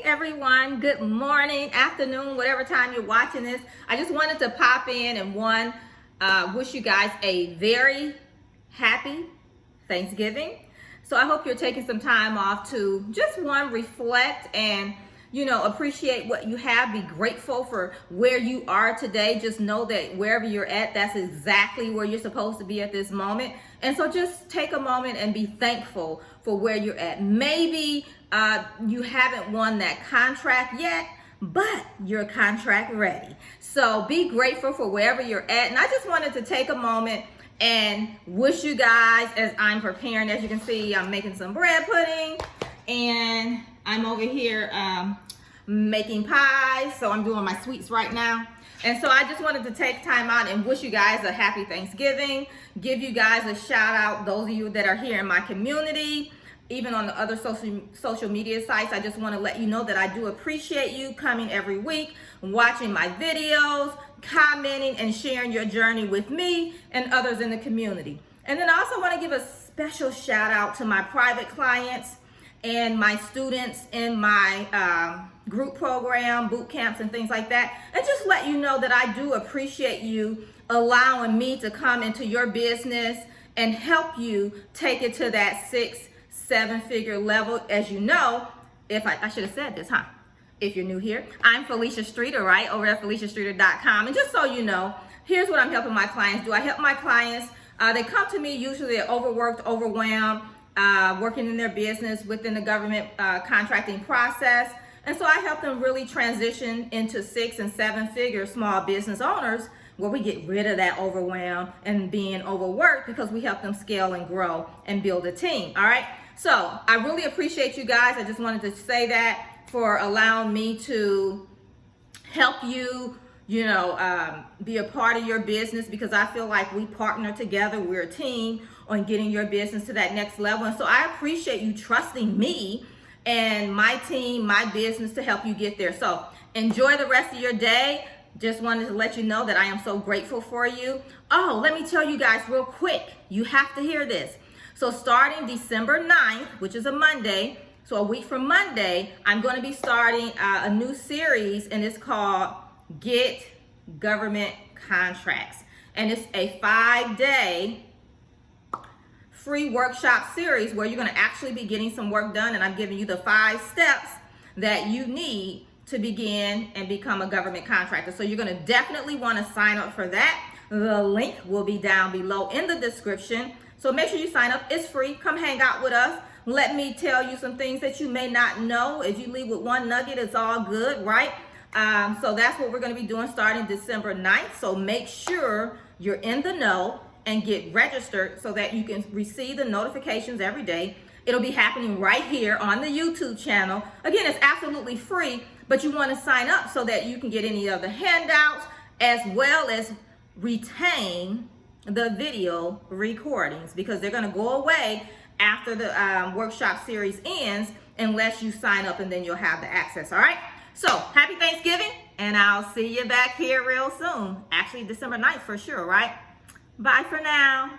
Everyone, good morning, afternoon, whatever time you're watching this. I just wanted to pop in and wish you guys a very happy Thanksgiving. So I hope you're taking some time off to just reflect and appreciate what you have. Be grateful for where you are today. Just know that wherever you're at, that's exactly where you're supposed to be at this moment. And so just take a moment and be thankful for where you're at. Maybe you haven't won that contract yet, but you're contract ready. So be grateful for wherever you're at. And I just wanted to take a moment and wish you guys, as I'm preparing. As you can see, I'm making some bread pudding and I'm over here making pies. So I'm doing my sweets right now. And so I just wanted to take time out and wish you guys a happy Thanksgiving. Give you guys a shout out, those of you that are here in my community, even on the other social media sites. I just want to let you know that I do appreciate you coming every week, watching my videos, commenting, and sharing your journey with me and others in the community. And then I also want to give a special shout out to my private clients and my students in my group program, boot camps, and things like that. And just let you know that I do appreciate you allowing me to come into your business and help you take it to that 6-7 figure level. As you know, if I should have said this, huh? If you're new here, I'm Felicia Streeter, right? Over at FeliciaStreeter.com. And just so you know, here's what I'm helping my clients do. I help my clients, they come to me, usually they're overworked, overwhelmed, working in their business within the government contracting process. And so I help them really transition into 6 and 7 figure small business owners, where we get rid of that overwhelm and being overworked, because we help them scale and grow and build a team. All right. So I really appreciate you guys. I just wanted to say that for allowing me to help you, be a part of your business, because I feel like we partner together. We're a team on getting your business to that next level. And so I appreciate you trusting me and my team, my business, to help you get there. So enjoy the rest of your day. Just wanted to let you know that I am so grateful for you. Oh, let me tell you guys real quick. You have to hear this. So starting December 9th, which is a Monday, so a week from Monday, I'm going to be starting a new series, and it's called Get Government Contracts. And it's a 5-day free workshop series where you're going to actually be getting some work done. And I'm giving you the 5 steps that you need to begin and become a government contractor. So you're going to definitely want to sign up for that. The link will be down below in the description. So make sure you sign up. It's free. Come hang out with us. Let me tell you some things that you may not know. If you leave with one nugget, it's all good, right? So that's what we're going to be doing starting December 9th. So make sure you're in the know and get registered so that you can receive the notifications every day. It'll be happening right here on the YouTube channel. Again, it's absolutely free, but you want to sign up so that you can get any of the handouts, as well as retain the video recordings, because they're going to go away after the workshop series ends, unless you sign up, and then you'll have the access. All right. So happy Thanksgiving, and I'll see you back here real soon. Actually, December 9th for sure, right? Bye for now.